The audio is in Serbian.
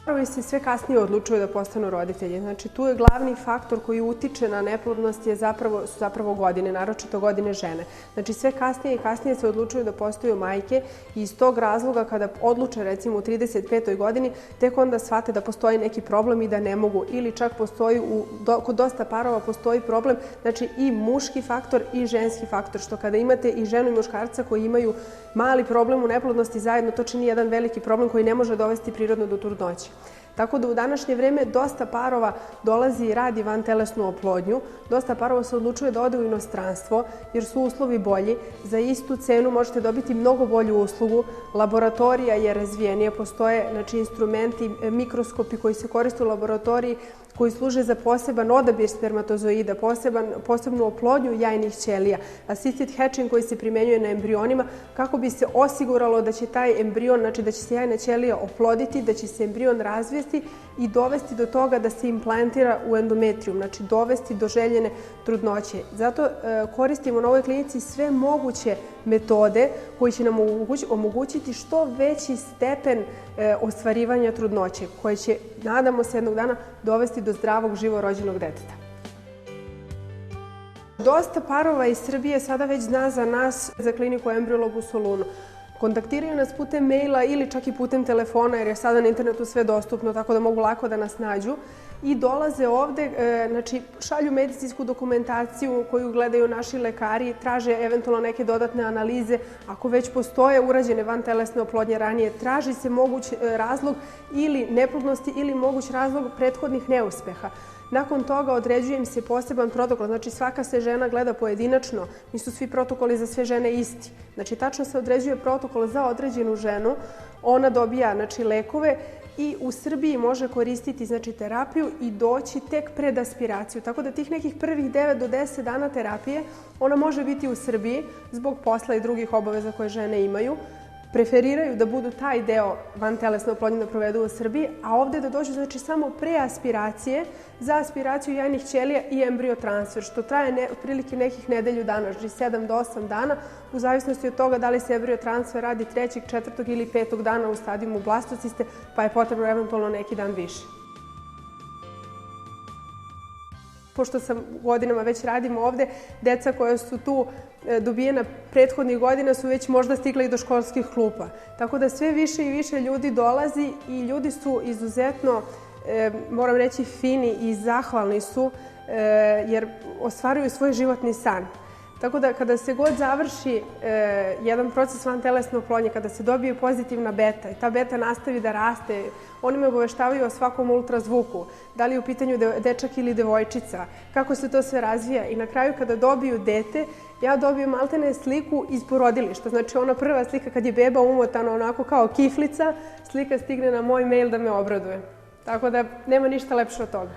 Parovi se sve kasnije odlučuju da postanu roditelji. Znači, tu je glavni faktor koji utiče na neplodnost su zapravo godine, naročito godine žene. Znači, sve kasnije i kasnije se odlučuju da postaju majke i iz tog razloga kada odluče, recimo, u 35. godini, tek onda shvate da postoji neki problem i da ne mogu. Ili čak postoji, kod dosta parova postoji problem, znači i muški faktor i ženski faktor, što kada imate i ženu i muškarca koji imaju mali problem u neplodnosti zajedno, to čini jedan veliki problem koji ne može dovesti prirodno do trudnoće. Tako da u današnje vreme dosta parova dolazi i radi vantelesnu oplodnju, dosta parova se odlučuje da ode u inostranstvo jer su uslovi bolji. Za istu cenu možete dobiti mnogo bolju uslugu, laboratorija je razvijenija, postoje instrumenti, mikroskopi koji se koriste u laboratoriji koji služe za poseban odabir spermatozoida, posebnu oplodnju jajnih ćelija, assisted hatching koji se primenjuje na embrionima kako bi se osiguralo da će taj embrion, znači da će se jajna ćelija oploditi, da će se embrion razvesti i dovesti do toga da se implantira u endometrijum, znači dovesti do željene trudnoće. Zato koristimo na ovoj klinici sve moguće metode koji će nam omogućiti što veći stepen ostvarivanja trudnoće, koje će, nadamo se, jednog dana dovesti do zdravog živorođenog deteta. Dosta parova iz Srbije sada već zna za nas, za kliniku Embryolog u Solunu. Kontaktiraju nas putem maila ili čak i putem telefona, jer je sada na internetu sve dostupno, tako da mogu lako da nas nađu. I dolaze ovde, znači šalju medicinsku dokumentaciju koju gledaju naši lekari, traže eventualno neke dodatne analize. Ako već postoje urađene vantelesne oplodnje ranije, traži se moguć razlog ili neplodnosti ili moguć razlog prethodnih neuspeha. Nakon toga određuje im se poseban protokol, znači svaka se žena gleda pojedinačno, nisu svi protokoli za sve žene isti. Znači tačno se određuje protokol za određenu ženu, ona dobija lekove i u Srbiji može koristiti terapiju i doći tek pred aspiraciju. Tako da tih nekih prvih 9 do 10 dana terapije ona može biti u Srbiji zbog posla i drugih obaveza koje žene imaju. Preferiraju da budu taj deo vantelesne oplodnje da provedu u Srbiji, a ovde da dođu samo pre aspiracije za aspiraciju jajnih ćelija i embriotransfer, što traje otprilike nekih nedelju dana, znači 7 do 8 dana, u zavisnosti od toga da li se embriotransfer radi 3., 4. ili 5. dana u stadijumu blastociste, pa je potrebno eventualno neki dan više. Pošto sam godinama već radimo ovde, deca koja su tu dobijena prethodnih godina su već možda stigla i do školskih klupa. Tako da sve više i više ljudi dolazi i ljudi su izuzetno, moram reći, fini i zahvalni su jer ostvaruju svoj životni san. Tako da kada se god završi jedan proces vantelesne oplodnje, kada se dobije pozitivna beta i ta beta nastavi da raste, oni me obaveštavaju o svakom ultrazvuku, da li je u pitanju dečak ili devojčica, kako se to sve razvija i na kraju kada dobiju dete, ja dobijem maltene sliku iz porodilišta. Znači ona prva slika kad je beba umotana onako kao kiflica, slika stigne na moj mail da me obraduje. Tako da nema ništa lepše od toga.